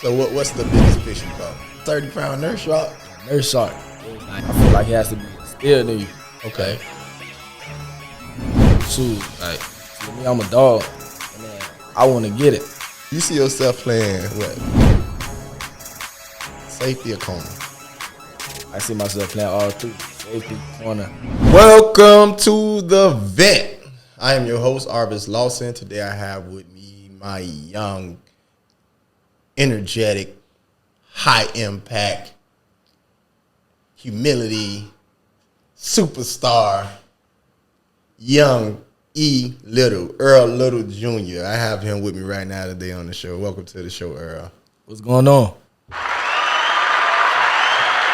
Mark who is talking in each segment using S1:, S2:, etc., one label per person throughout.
S1: So what's the biggest fish you caught?
S2: 30-pound nurse shark.
S3: Nurse shark. I feel like he has to be still than you.
S1: Okay.
S3: Shoot, like, for me, I'm a dog, and then I want to get it.
S1: You see yourself playing what? Safety or corner?
S3: I see myself playing all three. Safety, corner.
S1: Welcome to the Vent. I am your host, Arvis Lawson. Today I have with me my young, energetic, high impact, humility, superstar, Young Earl Little Jr. I have him with me right now today on the show. Welcome to the show, Earl.
S3: What's going on?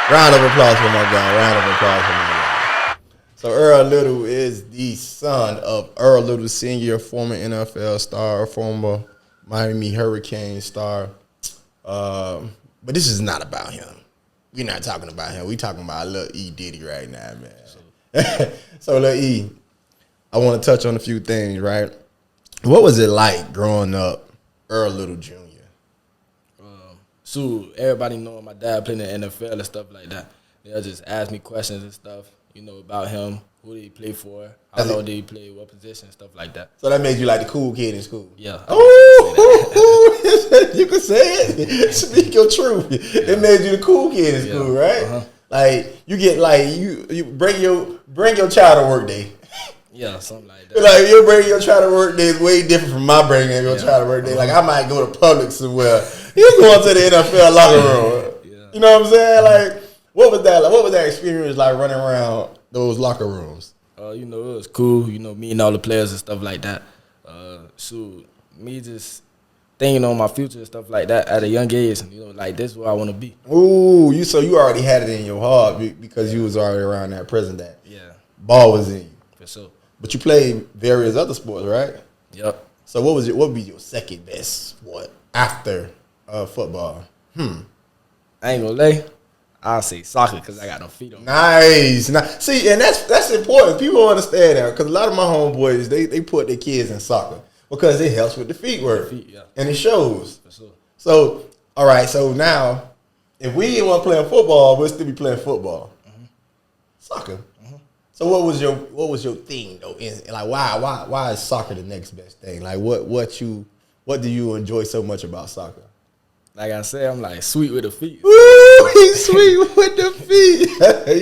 S1: Round of applause for my guy. Round of applause for my guy. So Earl Little is the son of Earl Little Sr., former NFL star, former Miami Hurricane star. But this is not about him. We're not talking about him. We're talking about Lil E Diddy right now, man. So Lil E, I want to touch on a few things, right? What was it like growing up Earl Little Jr.?
S3: So everybody knowing my dad playing in the NFL and stuff like that. They'll just ask me questions and stuff, about him. Who did he play for? How long did he play? What position? Stuff like that.
S1: So that made you like the cool kid in school?
S3: Yeah.
S1: Oh, you can say it. Speak your truth. Yeah. It made you the cool kid in school, right?
S3: Uh-huh.
S1: Like you get like you bring your child to work day.
S3: Yeah, something like that.
S1: Like you bring your child to work day is way different from my bringing your child to work day. Like I might go to Publix somewhere. You going to the NFL locker room.
S3: Yeah.
S1: You know what I'm saying? Like what was that? Like, what was that experience like running around those locker rooms?
S3: It was cool. Meeting all the players and stuff like that. Me just thinking on my future and stuff like that at a young age. Like this is where I want to be.
S1: Ooh, so you already had it in your heart because you was already around that prison that ball was in you.
S3: For sure.
S1: But you played various other sports, right?
S3: Yep.
S1: So what would be your second best sport after football?
S3: I ain't gonna lie. I'll say soccer because I got no feet on.
S1: Nice. See, and that's important. People don't understand that because a lot of my homeboys they put their kids in soccer because it helps with the feet work. And it shows.
S3: For sure.
S1: So all right. So now, if we didn't want to play football, we'll still be playing football. Mm-hmm. Soccer. Mm-hmm. So what was your thing though? Like why is soccer the next best thing? Like what do you enjoy so much about soccer?
S3: Like I said, I'm like sweet with the feet.
S1: Ooh, he's sweet with the feet.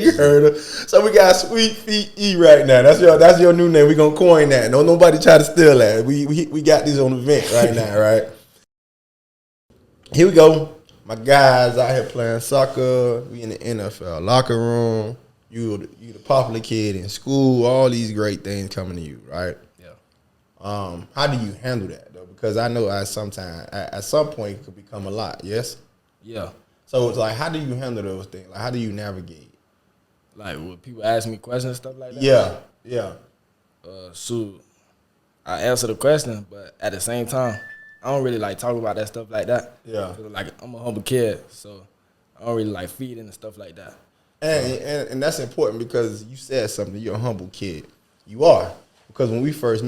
S1: You heard her. So we got Sweet Feet E right now. That's your new name. We gonna coin that. Don't nobody try to steal that. We got these on the vent right now, right? Here we go. My guys out here playing soccer. We in the NFL locker room. You the popular kid in school. All these great things coming to you, right?
S3: Yeah.
S1: How do you handle that though? Because I know at some point it could become a lot. Yes.
S3: Yeah.
S1: So it's like, how do you handle those things? Like, how do you navigate?
S3: Like when people ask me questions and stuff like that.
S1: Yeah.
S3: I answer the question, but at the same time, I don't really like talk about that stuff like that.
S1: Yeah.
S3: Like I'm a humble kid, so I don't really like feeding and stuff like that.
S1: And that's important because you said something. You're a humble kid. You are. Because when we first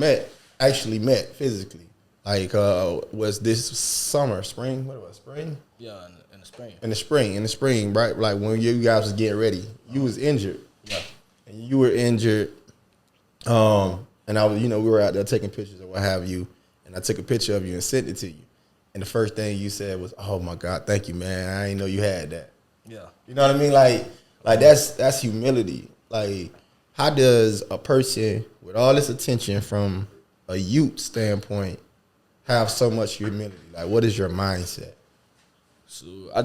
S1: actually met physically, like was this spring? What was it, spring?
S3: Yeah, in the spring.
S1: In the spring, right? Like when you guys was getting ready, you was injured.
S3: Yeah.
S1: And you were injured. And I was, we were out there taking pictures or what have you, and I took a picture of you and sent it to you. And the first thing you said was, "Oh my God, thank you, man. I didn't know you had that."
S3: Yeah.
S1: You know what I mean? Like that's humility. Like, how does a person with all this attention from a youth standpoint have so much humility? Like, what is your mindset?
S3: So I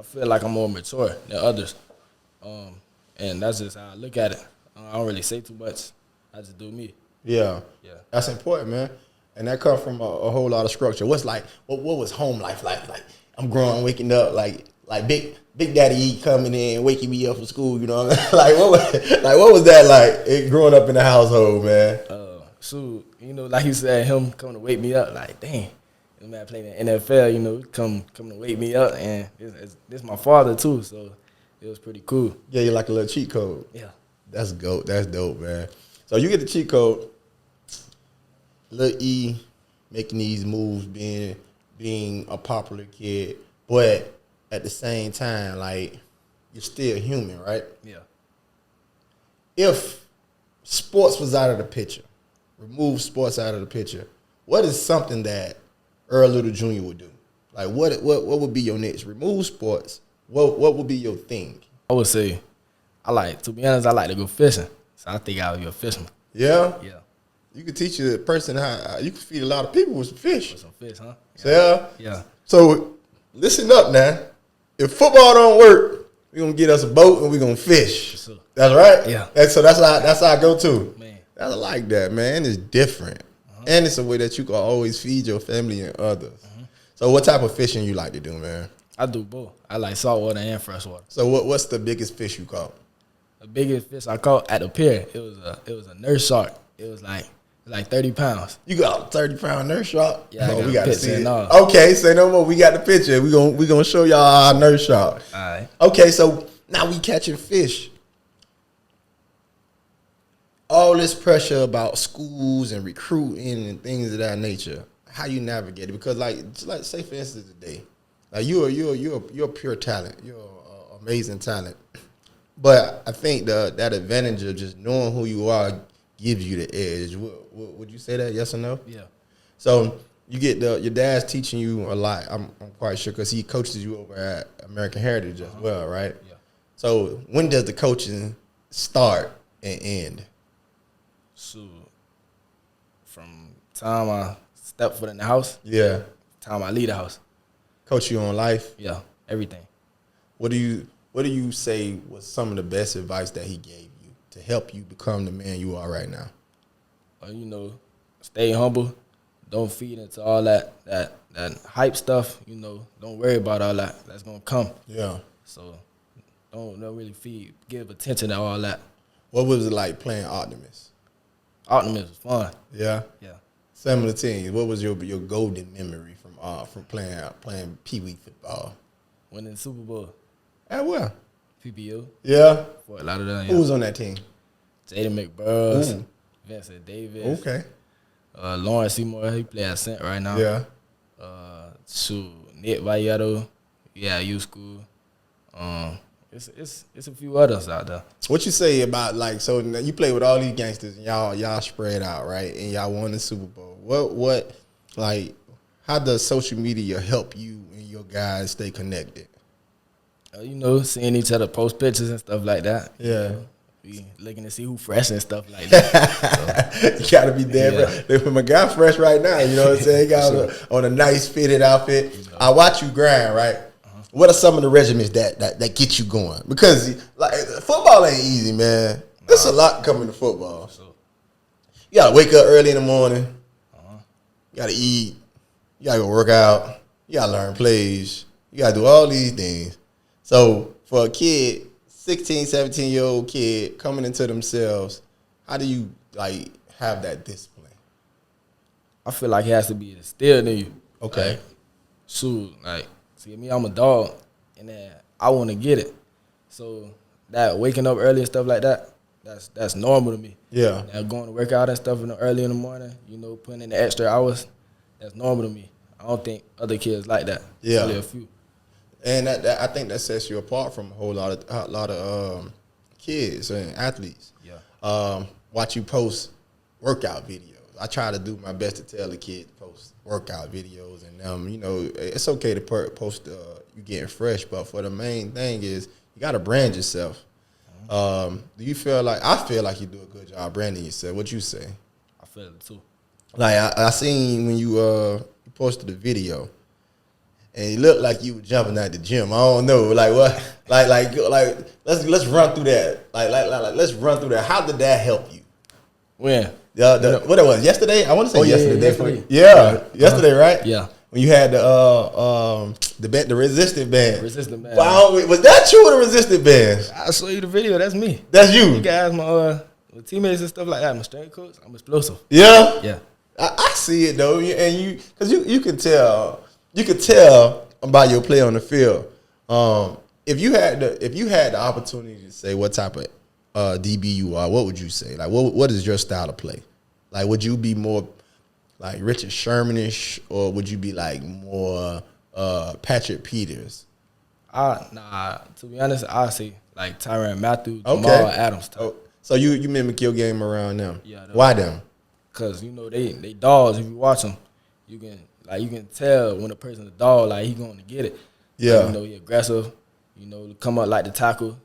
S3: feel like I'm more mature than others, and that's just how I look at it. I don't really say too much. I just do me.
S1: Yeah. That's important, man. And that comes from a whole lot of structure. What was home life like? Like I'm growing, waking up, like Big Daddy E coming in, waking me up from school. You know, like what was that like? Growing up in the household, man.
S3: Like you said, him coming to wake me up. Like, dang, this man playing in the NFL. Come to wake me up, and this my father too. So it was pretty cool.
S1: Yeah, you're like a little cheat code.
S3: Yeah,
S1: that's dope. That's dope, man. So you get the cheat code. Lil E making these moves, being a popular kid, but at the same time, like, you're still human, right?
S3: Yeah.
S1: If sports was out of the picture, remove sports out of the picture, what is something that Earl Little Jr. would do? Like, what would be your next? Remove sports. What would be your thing?
S3: I would say, to be honest, I like to go fishing. So I think I would be a fisherman.
S1: Yeah?
S3: Yeah.
S1: You could teach a person how, you could feed a lot of people with some fish.
S3: With some fish, huh?
S1: Yeah.
S3: Yeah.
S1: So, listen up now. If football don't work, we're going to get us a boat and we're going to fish.
S3: Sure.
S1: That's right?
S3: Yeah.
S1: And so that's how I go to.
S3: Man.
S1: I like that, man. It's different. And it's a way that you can always feed your family and others. So what type of fishing you like to do, man?
S3: I do both. I like saltwater and freshwater.
S1: So what's the biggest fish you caught?
S3: The biggest fish I caught at the pier, it was a nurse shark. It was like 30 pounds.
S1: You got a 30-pound nurse shark?
S3: Yeah, I got
S1: we got
S3: a
S1: to
S3: picture
S1: see it.
S3: and all.
S1: Okay, say no more. We got the picture. We gonna show y'all our nurse shark.
S3: All right.
S1: Okay, so now we catching fish. All this pressure about schools and recruiting and things of that nature. How you navigate it? Because just like say for instance today, like you're a pure talent. You're an amazing talent. But I think that advantage of just knowing who you are gives you the edge. Would you say that? Yes or no?
S3: Yeah.
S1: So you get your dad's teaching you a lot. I'm quite sure because he coaches you over at American Heritage as well, right?
S3: Yeah.
S1: So when does the coaching start and end?
S3: So from time I step foot in the house,
S1: Yeah.
S3: time I leave the house.
S1: Coach you on life.
S3: Yeah, everything.
S1: What do you say was some of the best advice that he gave you to help you become the man you are right now?
S3: Stay humble. Don't feed into all that hype stuff. Don't worry about all that. That's gonna come.
S1: Yeah.
S3: So don't really give attention to all that.
S1: What was it like playing Optimus?
S3: Optimus was fun.
S1: Yeah.
S3: Yeah.
S1: Similar teams. What was your golden memory from playing Pee Wee football?
S3: Winning the Super Bowl.
S1: At where?
S3: PBO.
S1: Yeah.
S3: Fort Lauderdale.
S1: Who was on that team?
S3: Jaden McBurrows.
S1: Ooh.
S3: Vincent Davis.
S1: Okay.
S3: Lawrence Seymour. He play at Cent right now.
S1: Yeah.
S3: Nick Vallejo. Yeah, U School. It's a few others out there.
S1: What you say about so now you play with all these gangsters and y'all spread out, right? And y'all won the Super Bowl. What how does social media help you and your guys stay connected?
S3: Seeing each other post pictures and stuff like that.
S1: Yeah.
S3: We looking to see who fresh and stuff like that.
S1: You gotta be there. Yeah. My guy fresh right now, you know what I'm saying? He got on a nice fitted outfit. I watch you grind, right? What are some of the regimens that get you going? Because football ain't easy, man. There's a lot coming to football. You gotta wake up early in the morning. You gotta eat. You gotta go work out. You gotta learn plays. You gotta do all these things. So for a kid, 16, 17-year-old kid coming into themselves, how do you have that discipline?
S3: I feel like it has to be instilled in you.
S1: Okay.
S3: See me, I'm a dog, and then I want to get it. So that waking up early and stuff like that, that's normal to me.
S1: Yeah.
S3: Now going to work out and stuff early in the morning, putting in the extra hours, that's normal to me. I don't think other kids like that.
S1: Yeah.
S3: Only a few.
S1: And I think that sets you apart from a whole lot of kids and athletes.
S3: Yeah.
S1: Watch you post workout videos. I try to do my best to tell the kids to post workout videos, and it's okay to post you getting fresh, but for the main thing is you got to brand yourself. Do you feel like I feel like you do a good job branding yourself? What you say?
S3: I feel it too.
S1: I seen when you posted the video. And it looked like you were jumping at the gym. I don't know, what, let's run through that. Let's run through that. How did that help you?
S3: When?
S1: What it was yesterday? I want to say yesterday.
S3: Yeah.
S1: Yesterday, right?
S3: Yeah.
S1: When you had the resistant band.
S3: Resistant band.
S1: Wow, was that you or the resistant band?
S3: I'll show you the video. That's me.
S1: That's you.
S3: You guys, my teammates and stuff like that. My strength coach. I'm explosive.
S1: Yeah.
S3: Yeah. I
S1: see it though, and because you can tell. You could tell by your play on the field. If you had the opportunity to say what type of DB you are, what would you say? What is your style of play? Would you be more like Richard Shermanish, or would you be more Patrick Peters?
S3: To be honest, I say like Tyrann Matthew,
S1: Okay.
S3: Jamal Adams.
S1: Oh, so you mimic your game around them?
S3: Yeah.
S1: Why them?
S3: Cause they dogs. If you watch them, you can tell when a person's a dog. Like he going to get it.
S1: Yeah.
S3: Like, he aggressive. Come up like the tackle.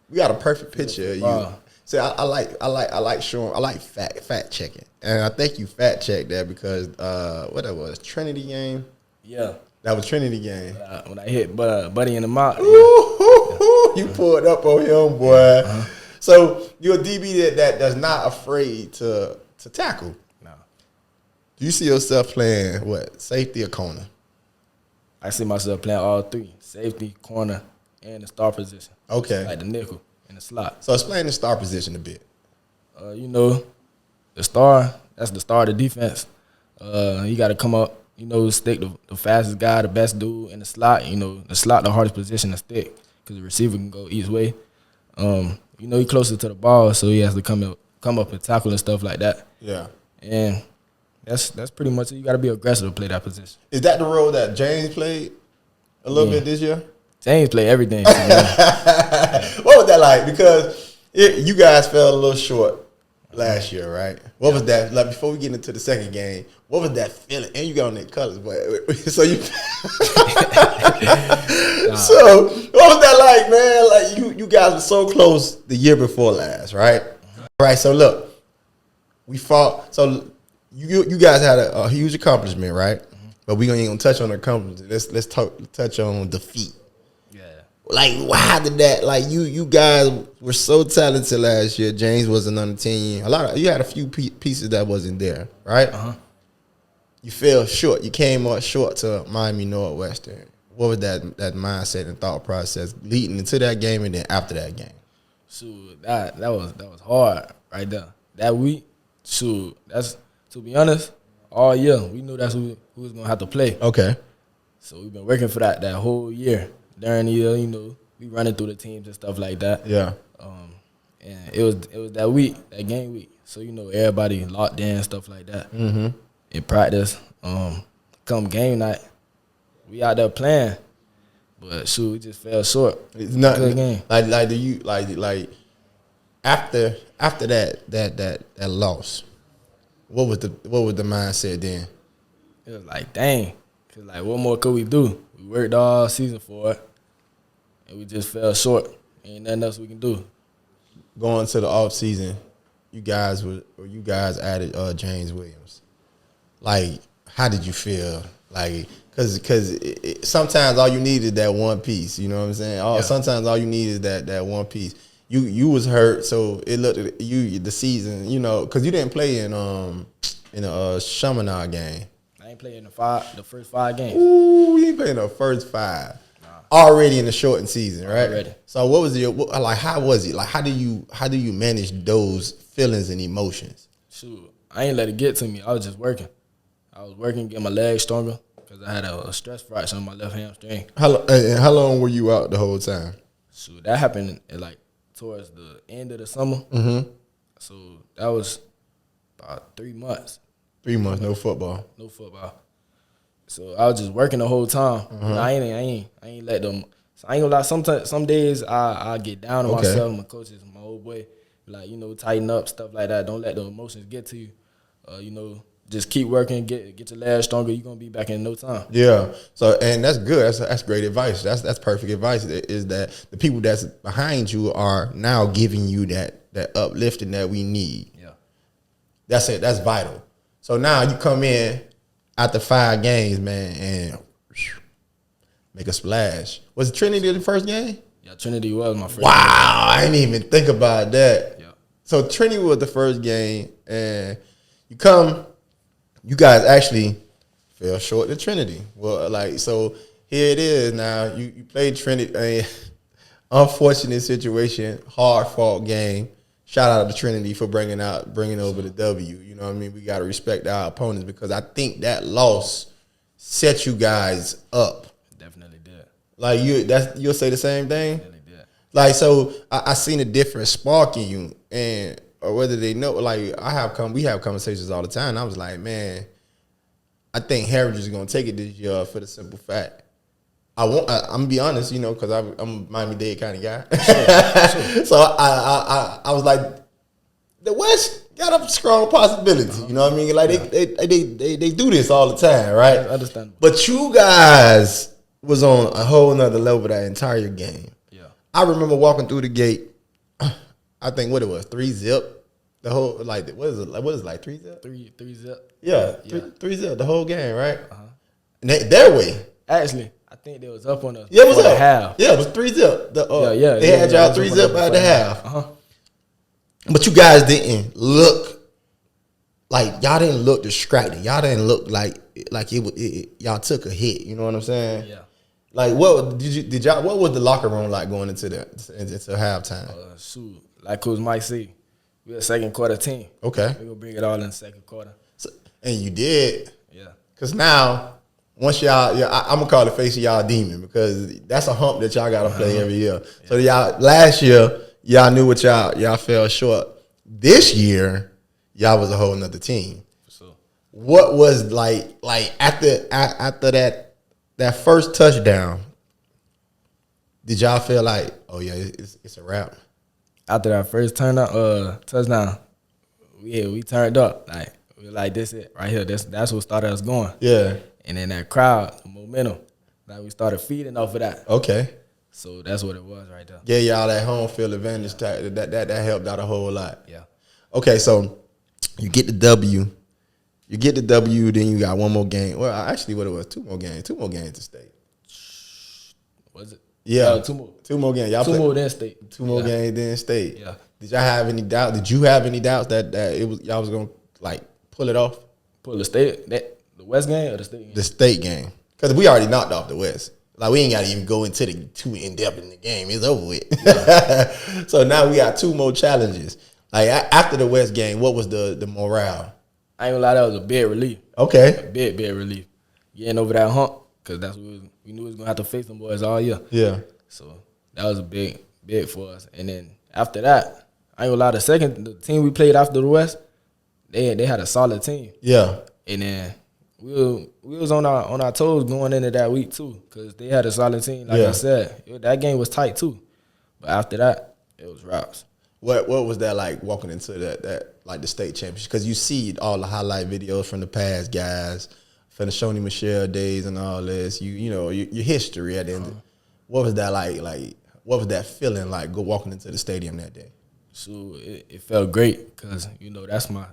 S1: We got a perfect picture of you.
S3: Wow.
S1: See, I like showing. I like fact checking, and I think you fact checked that because what that was, Trinity game.
S3: Yeah.
S1: That was Trinity game.
S3: When I hit Buddy in the mouth.
S1: You pulled up on him, boy. So you're a DB that does not afraid to tackle.
S3: No.
S1: Do you see yourself playing what, safety or corner?
S3: I see myself playing all three: safety, corner, and the star position.
S1: Okay.
S3: Like the nickel and the slot.
S1: So explain the star position a bit.
S3: The star, that's the star of the defense. You got to come up, stick the fastest guy, the best dude in the slot. The slot, the hardest position to stick because the receiver can go each way. He closer to the ball, so he has to come up and tackle and stuff like that.
S1: Yeah.
S3: And that's pretty much it. You got to be aggressive to play that position.
S1: Is that the role that James played a little bit this year?
S3: James play everything.
S1: What was that like? Because you guys fell a little short last year, right? What was that like? Before we get into the second game, what was that feeling? And you got on that colors, but so you. So what was that like, man? Like you guys were so close the year before last, right? Right. So look, we fought. So you guys had a huge accomplishment, right? But we ain't gonna touch on the accomplishment. Let's touch on defeat. Like, why did that? Like, you guys were so talented last year. James wasn't on the team. You had a few pieces that wasn't there, right? You fell short. You came up short to Miami Northwestern. What was that mindset and thought process leading into that game and then after that game?
S3: Shoot, that was hard right there. That week, shoot, that's, to be honest, all year we knew that's who was gonna have to play.
S1: Okay.
S3: So we've been working for that whole year. During the year, we running through the teams and stuff like that.
S1: Yeah.
S3: And it was that week, that game week. So everybody locked in, stuff like that.
S1: Mm-hmm.
S3: In practice, come game night, we out there playing, but shoot, we just fell short.
S1: It's not
S3: good game.
S1: Like do you like after that loss, what was the mindset then?
S3: It was like, dang, cause like what more could we do? We worked all season for it, and we just fell short. Ain't nothing else we can do.
S1: Going to the off season, you guys added James Williams. Like, how did you feel? Like, cause sometimes all you need is that one piece. You know what I'm saying? Sometimes all you need is that one piece. You was hurt, so it looked at you the season. Cause you didn't play in a Chaminade game.
S3: I ain't playing the first 5 games.
S1: Ooh, you ain't playing the first 5. Nah. Already in the shortened season, right?
S3: Already.
S1: So what was how was it? Like, how do you manage those feelings and emotions?
S3: Shoot, I ain't let it get to me. I was just working. I was working, getting my legs stronger because I had a stress fracture on my left hamstring.
S1: How long were you out the whole time?
S3: Shoot, that happened towards the end of the summer.
S1: Mm-hmm.
S3: So that was about 3 months.
S1: 3 months, no football.
S3: No football. So I was just working the whole time. I ain't let them. So I ain't gonna lie. Some days I get down on myself. My coaches, my old boy, like tighten up, stuff like that. Don't let the emotions get to you. Just keep working, get your legs stronger. You're gonna be back in no time.
S1: Yeah. So and that's good. That's great advice. That's perfect advice. Is that the people that's behind you are now giving you that uplifting that we need.
S3: Yeah.
S1: That's it. That's vital. So now you come in after 5 games, man, and make a splash. Was Trinity the first game?
S3: Yeah, Trinity was my first
S1: game. I didn't even think about that.
S3: Yeah.
S1: So Trinity was the first game, and you guys actually fell short to Trinity. Well, so here it is now. You played Trinity, unfortunate situation, hard fought game. Shout out to Trinity for bringing over the W. You know what I mean? We got to respect our opponents because I think that loss set you guys up.
S3: Definitely did.
S1: Like you'll say the same thing?
S3: Definitely did.
S1: Like, so I seen a different spark in you, or whether they know, like we have conversations all the time. And I was like, man, I think Heritage is gonna take it this year for the simple fact. I'm gonna be honest, you know, because I'm a Miami-Dade kind of guy. Sure. So I was like, the West got a strong possibility. You know what I mean? Like they do this all the time, right?
S3: I understand.
S1: But you guys was on a whole nother level that entire game.
S3: Yeah.
S1: I remember walking through the gate. I think what it was, 3-zip. The whole like what is it like 3-zip?
S3: 3-zip.
S1: Yeah, 3-zip. The whole game, right? And their way.
S3: Actually, I think they was up on us.
S1: Yeah, it was up.
S3: Half.
S1: Yeah, it was 3-zip. They had y'all 3-zip at the half. But you guys didn't look like y'all didn't look distracted. Y'all didn't look like y'all took a hit. You know what I'm saying?
S3: Yeah.
S1: Like what did y'all? What was the locker room like going into halftime?
S3: Shoot, like Coach Mike said, we're a second quarter team.
S1: Okay,
S3: we gonna bring it all in the second quarter.
S1: So, and you did.
S3: Yeah.
S1: Cause now once I'm gonna call it face of y'all demon because that's a hump that y'all gotta play every year. Yeah. So y'all last year y'all knew what y'all fell short. This year y'all was a whole nother team.
S3: For sure.
S1: What was like after that first touchdown? Did y'all feel like, oh yeah, it's a wrap?
S3: After that first touchdown, we turned up. Like we were like, this it right here. That's what started us going.
S1: Yeah.
S3: And then that crowd, the momentum, like we started feeding off of that.
S1: Okay.
S3: So that's what it was right there.
S1: Yeah, y'all that home field advantage that helped out a whole lot.
S3: Yeah. Okay,
S1: so you get the W. You get the W, then you got one more game. Well, actually, what it was, two more games to state.
S3: Was it?
S1: Yeah,
S3: two more.
S1: Two more games. Y'all
S3: two more then state.
S1: Two more games then state.
S3: Yeah.
S1: Did y'all have any doubt? Did you have any doubts that y'all was gonna like pull it off?
S3: Pull the state the West game or the state game?
S1: The state game, because we already knocked off the West. Like we ain't got to even go into the too in depth in the game. It's over with. Yeah. So now we got two more challenges. Like after the West game, what was the morale?
S3: I ain't gonna lie, that was a big relief.
S1: Okay.
S3: A big relief. Getting over that hump, because that's what we knew we was going to have to face them boys all year.
S1: Yeah.
S3: So that was a big for us. And then after that, I ain't gonna lie, the team we played after the West, they had a solid team.
S1: Yeah.
S3: And then we was on our toes going into that week too, because they had a solid team. Like I said, that game was tight too. But after that, it was wraps.
S1: What was that like walking into that like the state championship? Because you see all the highlight videos from the past guys, from the Shoney Michelle days and all this. You know your history at the end. What was that like? Like what was that feeling like? Go walking into the stadium that day.
S3: So it felt great because you know that's my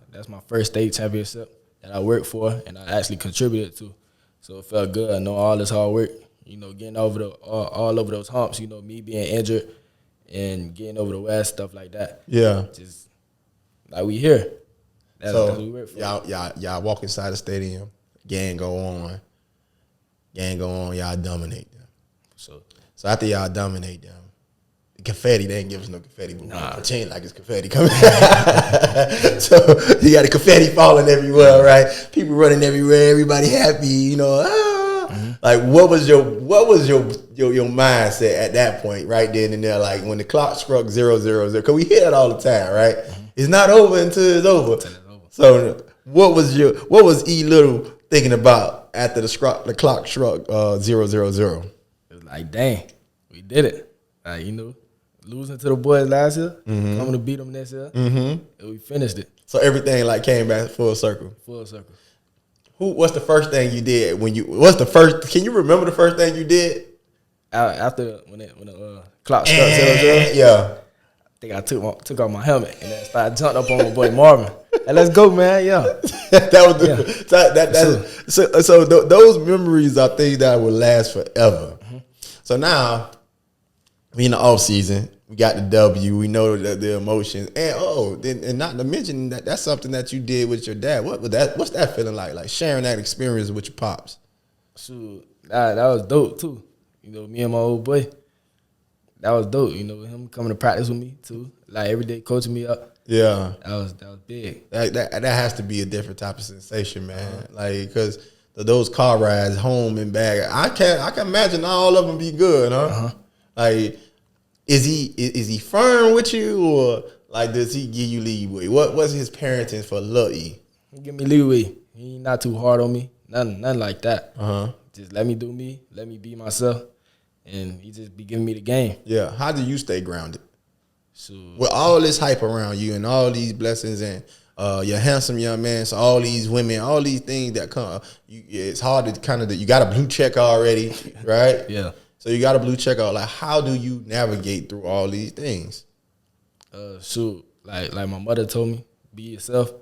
S3: first state championship that I worked for and I actually contributed to. So it felt good. I know all this hard work. You know, getting over all over those humps. You know, me being injured. And getting over the West, stuff like that.
S1: Yeah.
S3: Just like we here. That's what we work for.
S1: Y'all walk inside the stadium, game go on, y'all dominate them. So after y'all dominate them, the confetti, they ain't give us no confetti, but we pretend like it's confetti coming. So you got the confetti falling everywhere, right? People running everywhere, everybody happy, you know. Like what was your mindset at that point, right then and there? Like when the clock struck 0-0-0, because we hear that all the time, right? It's not over until it's over. So what was E Little thinking about after the clock struck 0-0-0?
S3: It was like, dang, we did it. Like, you know, losing to the boys last year, coming to beat them this year, and we finished it.
S1: So everything like came back full circle.
S3: Full circle.
S1: What's the first thing you did can you remember the first thing you did?
S3: After when the clock struck 0-0?
S1: Yeah.
S3: I think I took off my helmet and then started jumping up on my boy Marvin. Hey, let's go, man. Yeah.
S1: So those memories are things that will last forever. So now we in the off season. We got the W. We know the emotions, and not to mention that's something that you did with your dad. What's that feeling like? Like sharing that experience with your pops.
S3: Shoot, that was dope too. You know, me and my old boy. That was dope. You know, him coming to practice with me too. Like every day, coaching me up.
S1: Yeah,
S3: that was big.
S1: That has to be a different type of sensation, man. Like because those car rides home and back, I can imagine all of them be good, huh? Like. Is he firm with you or like does he give you leeway? What's his parenting for Lil E?
S3: He give me leeway. He not too hard on me. nothing like that.
S1: Uh-huh.
S3: Just let me do me, let me be myself, and he just be giving me the game.
S1: Yeah. How do you stay grounded?
S3: So
S1: With all this hype around you and all these blessings and you're a handsome young man, so all these women, all these things that come, it's hard to kind of, you got a blue check already, right?
S3: yeah.
S1: So you got a blue check out. Like, how do you navigate through all these things?
S3: Like my mother told me, be yourself,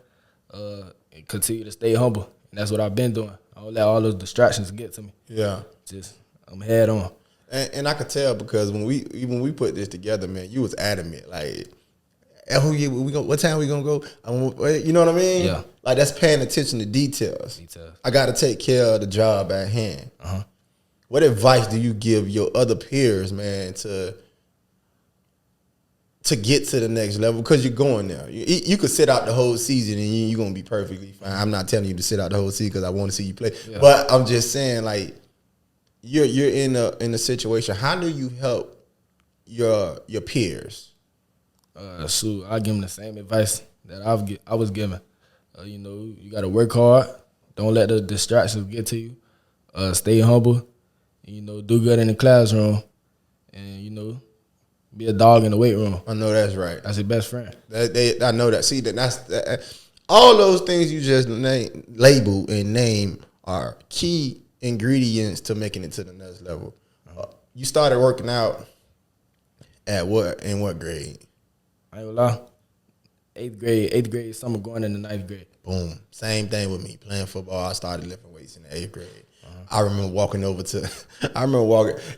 S3: and continue to stay humble. And that's what I've been doing. I don't let all those distractions get to me.
S1: Yeah.
S3: Just, I'm head on.
S1: And I could tell because when we put this together, man, you was adamant. Like, what time we gonna go? You know what I mean?
S3: Yeah.
S1: Like, that's paying attention to details. I got to take care of the job at hand.
S3: Uh-huh.
S1: What advice do you give your other peers, man, to get to the next level? Because you're going there. You could sit out the whole season and you're going to be perfectly fine. I'm not telling you to sit out the whole season because I want to see you play. Yeah. But I'm just saying, like, you're in a situation. How do you help your peers?
S3: So I give them the same advice that I was given. You got to work hard. Don't let the distractions get to you. Stay humble. Do good in the classroom. And, be a dog in the weight room.
S1: I know that's right.
S3: That's your best friend.
S1: I know that. See, all those things you just label and name are key ingredients to making it to the next level. You started working out at what? In what grade?
S3: I ain't gonna lie. 8th grade summer, going into 9th grade.
S1: Boom. Same thing with me. Playing football, I started lifting weights in the 8th grade. I remember walking over to.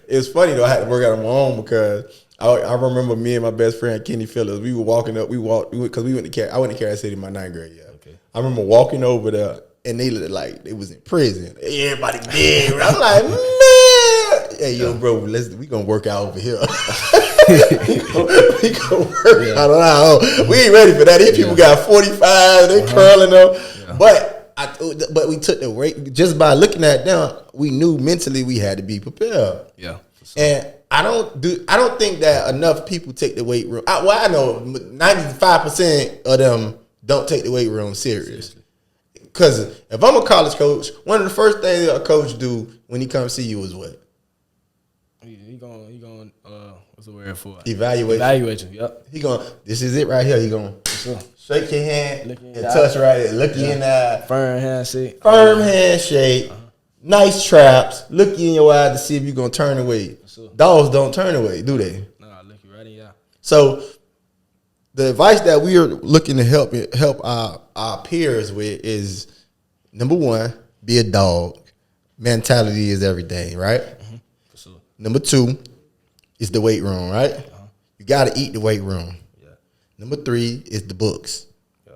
S1: It's funny though. I had to work out on my own because I remember me and my best friend Kenny Phillips. We were walking up. Because I went to Kansas City in my 9th grade. Yeah. Okay. I remember walking over there and they looked like they was in prison. Everybody dead. I'm like, man, hey yo, bro, we gonna work out over here. we gonna work out on. We ain't ready for that. These people got 45. They curling up, But we took the weight just by looking at them. We knew mentally we had to be prepared.
S3: Yeah,
S1: and I don't think that enough people take the weight room. I know 95% of them don't take the weight room serious. Because if I'm a college coach, one of the first things a coach do when he comes see you is what?
S3: He going what's the word for it?
S1: Evaluate you.
S3: Yep.
S1: He going, this is it right here. He going shake your hand and touch right there. Look you in the eye.
S3: Firm handshake.
S1: Nice traps. Look you in your eye to see if you're going to turn away. Dogs don't turn away, do they?
S3: Nah, look you right in your eye.
S1: So the advice that we are looking to help our peers with is, number one, be a dog. Mentality is everything, right? Mm-hmm. For sure. Number two is the weight room, right? Uh-huh. You got to eat the weight room. Yeah. Number three is the books. Yeah.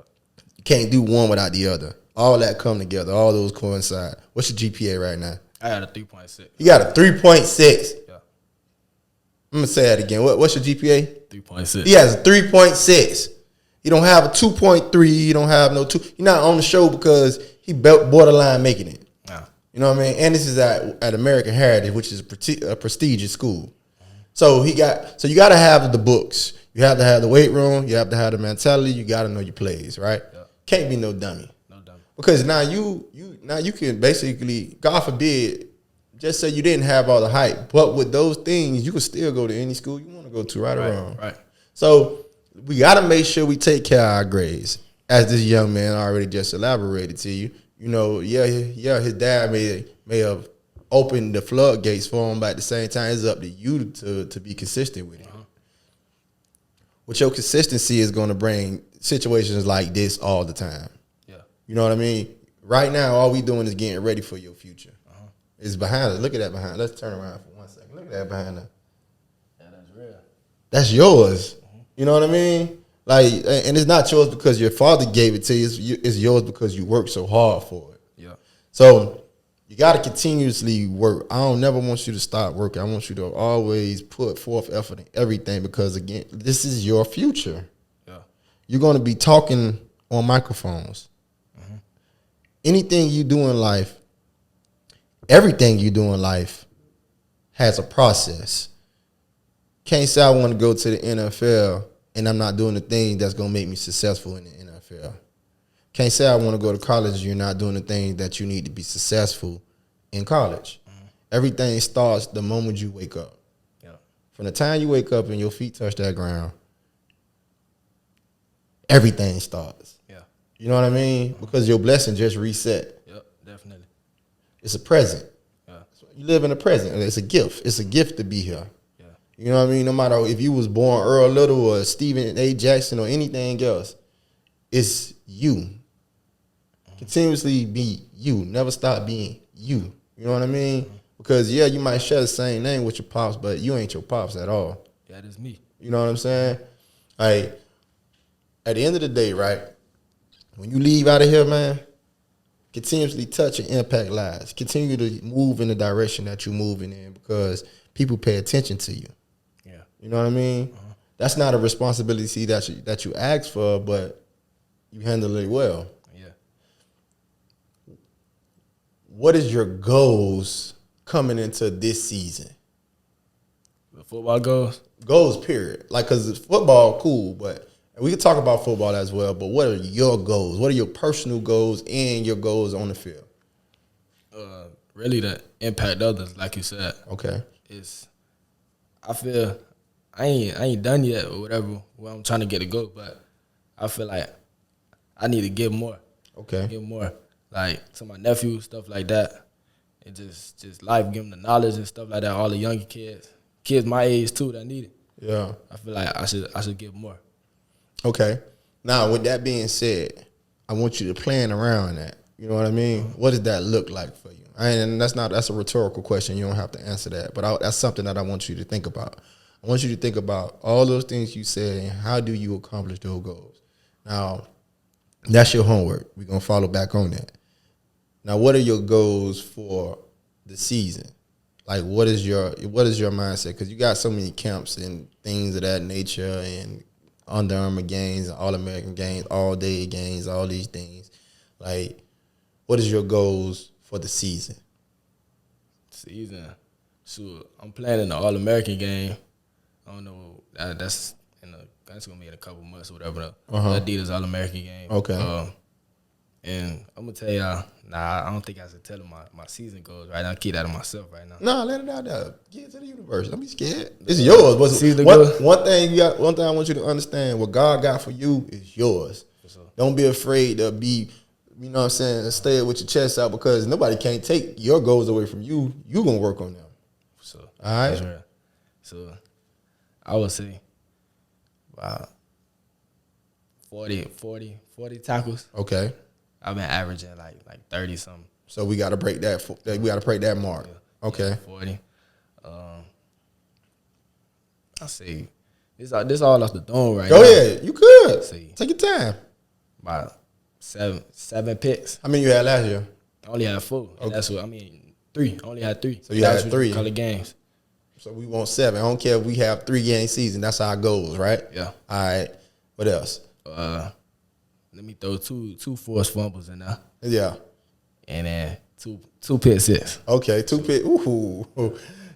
S1: You can't do one without the other. All that come together. All those coincide. What's your GPA right now?
S3: I got a 3.6.
S1: You got a 3.6. Yeah. I'm going to say that again. What's your GPA?
S3: 3.6.
S1: He has a 3.6. You don't have a 2.3. You don't have no 2. You're not on the show because he borderline making it. Nah. You know what I mean? And this is at American Heritage, which is a prestigious school. So you got to have the books. You have to have the weight room. You have to have the mentality. You got to know your plays, right? Yeah. Can't be no dummy. No dummy. Because now you can basically, God forbid, just say you didn't have all the hype, but with those things, you can still go to any school you want to go to, right or wrong. Right. So we got to make sure we take care of our grades. As this young man already just elaborated to you, his dad may have opened the floodgates for him, but at the same time, it's up to you to be consistent with it. Uh-huh. What your consistency is going to bring situations like this all the time. Yeah. You know what I mean? Right now, all we doing is getting ready for your future. Uh-huh. It's behind us. Look at that behind. Let's turn around for 1 second. Look at that behind us. Yeah, that's real. That's yours. Mm-hmm. You know what I mean? Like, and it's not yours because your father gave it to you. It's yours because you worked so hard for it. Yeah. So you got to continuously work. I don't never want you to stop working. I want you to always put forth effort in everything because, again, this is your future. Yeah. You're going to be talking on microphones. Mm-hmm. Anything you do in life, everything you do in life has a process. Can't say I want to go to the NFL and I'm not doing the thing that's going to make me successful in the NFL. Can't say I want to go to college. You're not doing the things that you need to be successful in college. Everything starts the moment you wake up.
S3: Yeah.
S1: From the time you wake up and your feet touch that ground, everything starts.
S3: Yeah.
S1: You know what I mean? Because your blessing just reset.
S3: Yep, definitely.
S1: It's a present.
S3: Yeah.
S1: You live in the present. It's a gift. It's a gift to be here.
S3: Yeah.
S1: You know what I mean? No matter if you was born Earl Little or Stephen A. Jackson or anything else, it's you. Continuously be you. Never stop being you. You know what I mean? Because, yeah, you might share the same name with your pops, but you ain't your pops at all.
S3: That is me.
S1: You know what I'm saying? Like, at the end of the day, right, when you leave out of here, man, continuously touch and impact lives. Continue to move in the direction that you're moving in because people pay attention to you.
S3: Yeah.
S1: You know what I mean? That's not a responsibility that you ask for, but you handle it well.
S3: Yeah.
S1: What is your goals coming into this season?
S3: The football goes?
S1: Goals, period. Like, because football, cool, but we can talk about football as well, but what are your goals? What are your personal goals and your goals on the field?
S3: Really to impact others, like you said.
S1: Okay.
S3: I feel I ain't done yet or whatever where I'm trying to get to go, but I feel like I need to give more.
S1: Okay.
S3: Give more. Like to my nephews, stuff like that. And just life, give them the knowledge and stuff like that. All the younger kids my age too that need it.
S1: Yeah.
S3: I feel like I should give more.
S1: Okay. Now, with that being said, I want you to plan around that. You know what I mean? What does that look like for you? And that's a rhetorical question. You don't have to answer that. But that's something that I want you to think about. I want you to think about all those things you said and how do you accomplish those goals. Now, that's your homework. We're going to follow back on that. Now, what are your goals for the season? Like, what is your mindset? Because you got so many camps and things of that nature and Under Armour games, All-American games, all-day games, all these things. Like, what is your goals for the season?
S3: Sure. I'm planning the All-American game. I don't know. That's gonna be in a couple months or whatever. The Adidas All-American game.
S1: Okay.
S3: And I'm gonna tell y'all, I don't think I should tell them my season goals right now. I keep that to myself right now.
S1: No, let it out there. Get it to the universe. Don't be scared. It's yours. One thing I want you to understand, what God got for you is yours.
S3: Sure.
S1: Don't be afraid to be, you know what I'm saying, stay with your chest out because nobody can't take your goals away from you. You gonna work on them.
S3: So
S1: all right.
S3: Sure. So I would say about 40 tackles.
S1: Okay.
S3: I've been averaging like 30 something.
S1: So we got to break that. We got to break that mark.
S3: Yeah.
S1: Okay.
S3: Yeah, 40. I say this all off the dome right now.
S1: Go ahead. You could. Take your time.
S3: About seven picks.
S1: How many you had last year?
S3: I only had 4.
S1: Okay.
S3: And that's what I mean. 3. I only had 3.
S1: So you had 3
S3: color games.
S1: So we want 7. I don't care if we have 3-game season. That's our goals, right?
S3: Yeah.
S1: All right. What else?
S3: Let me throw two forced fumbles in there.
S1: Yeah.
S3: And then two pick six.
S1: Okay, 2 pick. Ooh.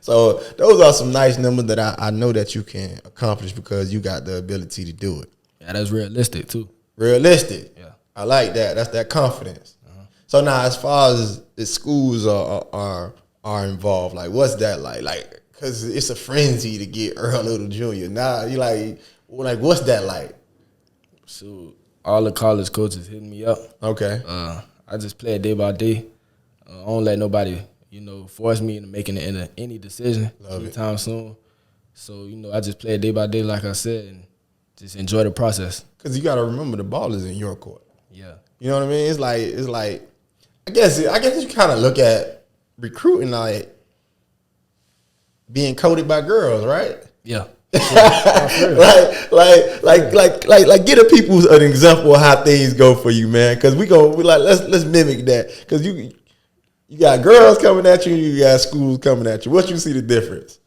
S1: So those are some nice numbers that I know that you can accomplish because you got the ability to do it.
S3: Yeah, that's realistic too.
S1: Realistic.
S3: Yeah.
S1: I like that. That's that confidence. So now, as far as the schools are involved, like what's that like? Like, cause it's a frenzy to get Earl Little Jr. Now you like what's that like?
S3: So all the college coaches hitting me up.
S1: Okay.
S3: I just play it day by day. I don't let nobody, force me into making any decision anytime soon. So, I just play it day by day, like I said, and just enjoy the process.
S1: Because you got to remember the ball is in your court.
S3: Yeah.
S1: You know what I mean? It's like I guess you kind of look at recruiting like being coated by girls, right?
S3: Yeah.
S1: like give the people an example of how things go for you, man. Because let's mimic that. Because you got girls coming at you, you got schools coming at you. What you see the difference?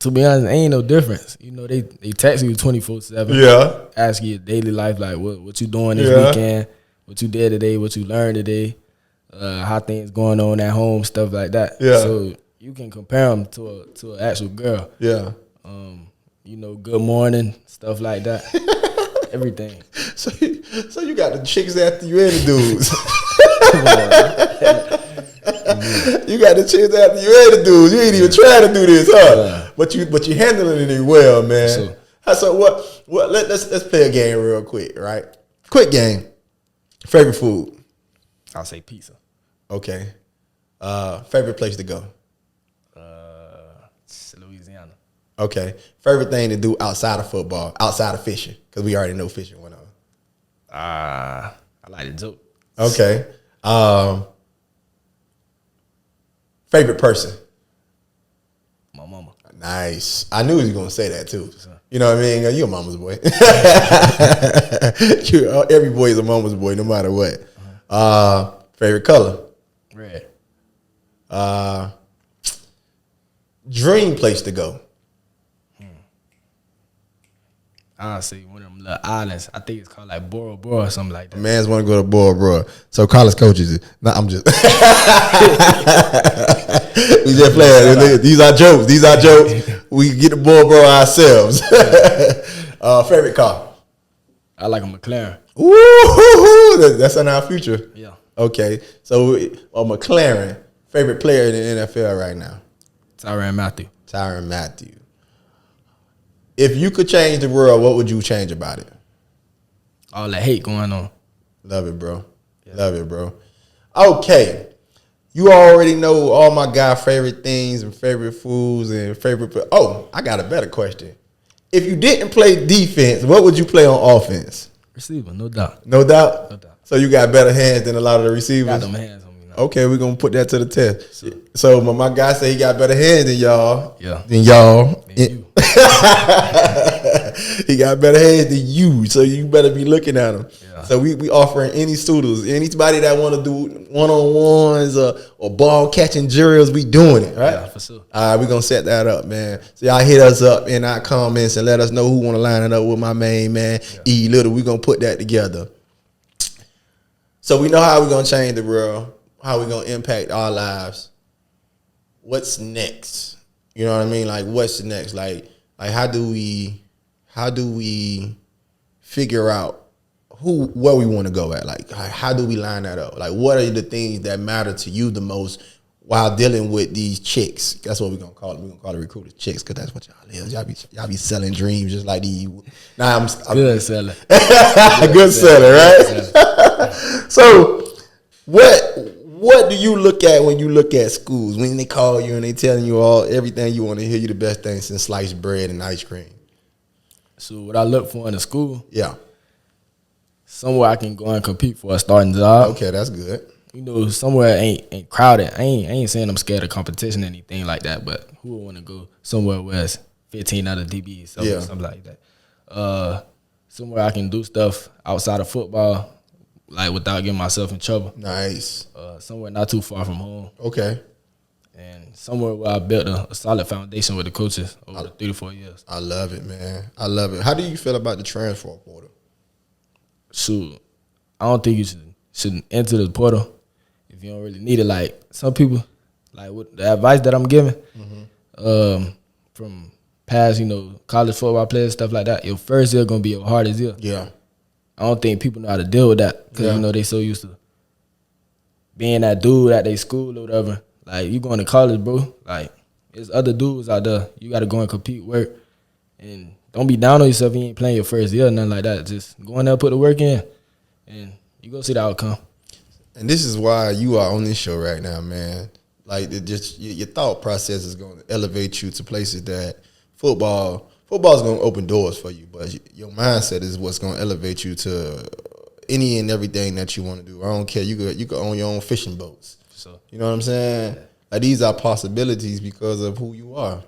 S3: To be honest, ain't no difference. They text you 24/7.
S1: Yeah.
S3: Ask you your daily life, like what you doing this weekend, what you did today, what you learned today, how things going on at home, stuff like that.
S1: Yeah.
S3: So you can compare them to an actual girl.
S1: Yeah.
S3: Good morning, stuff like that. Everything.
S1: So you got the chicks after you and the dudes. You got the chicks after you and the dudes. You ain't even trying to do this, huh?
S3: Yeah.
S1: But you handling it well, man.
S3: Sure.
S1: So what? Let's play a game real quick, right? Quick game. Favorite food?
S3: I'll say pizza.
S1: Okay. Favorite place to go?
S3: Louisiana.
S1: Okay. Favorite thing to do outside of football, outside of fishing, because we already know fishing went on.
S3: I like the joke.
S1: Okay. Favorite person?
S3: My mama.
S1: Nice. I knew he was gonna say that too. You know what I mean? You're a mama's boy. Every boy is a mama's boy, no matter what. Favorite color?
S3: Red.
S1: Dream place to go?
S3: I'll say one of them little islands. I think it's called like Bora Bora or something like that.
S1: Man's want to go to Bora Bora. So college coaches. No, I'm just. We just playing. These are jokes. These are jokes. We can get the Bora Bora ourselves. Favorite car?
S3: I like a McLaren.
S1: Ooh, that's in our future.
S3: Yeah.
S1: Okay, so a McLaren. Favorite player in the NFL right now?
S3: Tyrann Mathieu.
S1: Tyrann Mathieu. If you could change the world, what would you change about it?
S3: All that hate going on.
S1: Love it, bro. Yeah. Love it, bro. Okay. You already know all my guy favorite things and favorite foods and favorite. Oh, I got a better question. If you didn't play defense, what would you play on offense?
S3: Receiver, no doubt.
S1: No doubt?
S3: No doubt.
S1: So you got better hands than a lot of the receivers?
S3: Got them hands on me now.
S1: Okay, we're going to put that to the test. So my guy said he got better hands than y'all.
S3: Yeah.
S1: Than y'all.
S3: Than you.
S1: He got better hands than you, so you better be looking at him.
S3: Yeah.
S1: So we offering any students, anybody that want to do one-on-ones or ball catching drills, we doing it, right?
S3: Yeah, for sure.
S1: All right, we're going to set that up, man. So y'all hit us up in our comments and let us know who want to line it up with my main man, E Little. We're going to put that together. So we know how we're going to change the world, how we're going to impact our lives. What's next? You know what I mean? Like, what's next? Like how do we figure out where we want to go at? Like, how do we line that up? Like, what are the things that matter to you the most while dealing with these chicks? That's what we're gonna call it. We're gonna call it recruiters chicks, because that's what y'all is. Y'all be selling dreams just like these. Nah, I'm
S3: Good seller.
S1: good seller, right? So, what do you look at when you look at schools? When they call you and they telling you everything you want to hear, you the best thing since sliced bread and ice cream?
S3: So what I look for in a school,
S1: Yeah.
S3: somewhere I can go and compete for a starting job.
S1: Okay, that's good.
S3: You know, somewhere ain't crowded. I ain't saying I'm scared of competition or anything like that, but who would want to go somewhere where it's 15 other DBs, something like that. Somewhere I can do stuff outside of football, like without getting myself in trouble.
S1: Nice.
S3: Somewhere not too far from home.
S1: Okay.
S3: And somewhere where I built a solid foundation with the coaches over the 3 to 4 years.
S1: I love it, man. I love it. How do you feel about the transfer portal?
S3: Shoot, I don't think you should enter the portal if you don't really need it. Like some people, like with the advice that I'm giving, from past, college football players, stuff like that, your first year gonna be your hardest year.
S1: Yeah.
S3: I don't think people know how to deal with that because they so used to being that dude at their school or whatever. Like, you going to college, bro. Like, there's other dudes out there. You got to go and compete, work. And don't be down on yourself if you ain't playing your first year or nothing like that. Just go in there, put the work in, and you go see the outcome.
S1: And this is why you are on this show right now, man. Like, your thought process is going to elevate you to places that football is going to open doors for you. But your mindset is what's going to elevate you to any and everything that you want to do. I don't care. You could own your own fishing boats.
S3: So,
S1: you know what I'm saying? Like, these are possibilities because of who you are.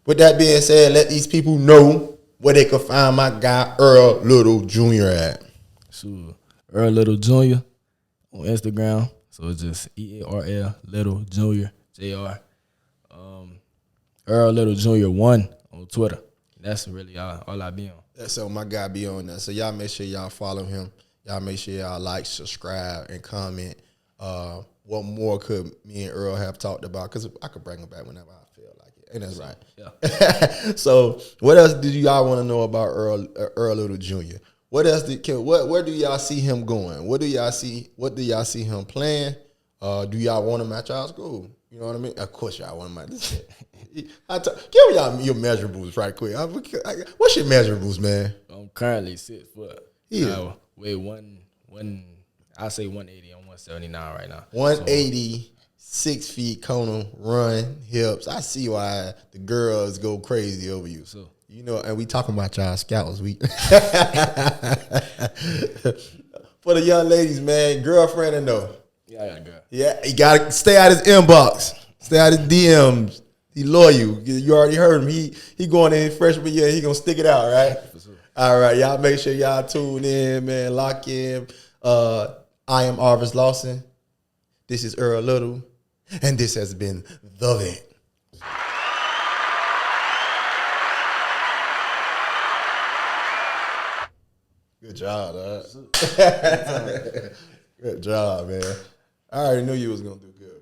S1: With that being said, let these people know where they can find my guy Earl Little Jr. at.
S3: So, Earl Little Jr. on Instagram. So it's just EARL Little Jr. JR. Earl Little Jr. 1 on Twitter. That's really all I be on.
S1: So my guy be on that. So y'all make sure y'all follow him. Y'all make sure y'all like, subscribe, and comment. what more could me and Earl have talked about? Because I could bring him back whenever I feel like it. Ain't that right?
S3: Yeah.
S1: So what else did y'all want to know about Earl Little Jr.? What else where do y'all see him going? What do y'all see him playing? Do y'all want him at y'all school? You know what I mean? Of course y'all want him at this shit. Give me y'all your measurables right quick. What's your measurables, man?
S3: I'm currently 6 foot.
S1: Yeah.
S3: I weigh I say 180. I'm 179 right now.
S1: 180, 6 feet, Conan, run, hips. I see why the girls go crazy over you.
S3: So
S1: you know, and we talking about y'all scouts. We for the young ladies, man, girlfriend and no.
S3: Yeah, I got a girl.
S1: Yeah, you gotta stay out his inbox, stay out his DMs. He loyal. You already heard him. He going in his freshman year. He gonna stick it out, right?
S3: For sure.
S1: All right, y'all make sure y'all tune in, man. Lock in. I am Arvis Lawson. This is Earl Little, and this has been The Vent. Good job, dog. Good job, man. I already knew you was gonna do good.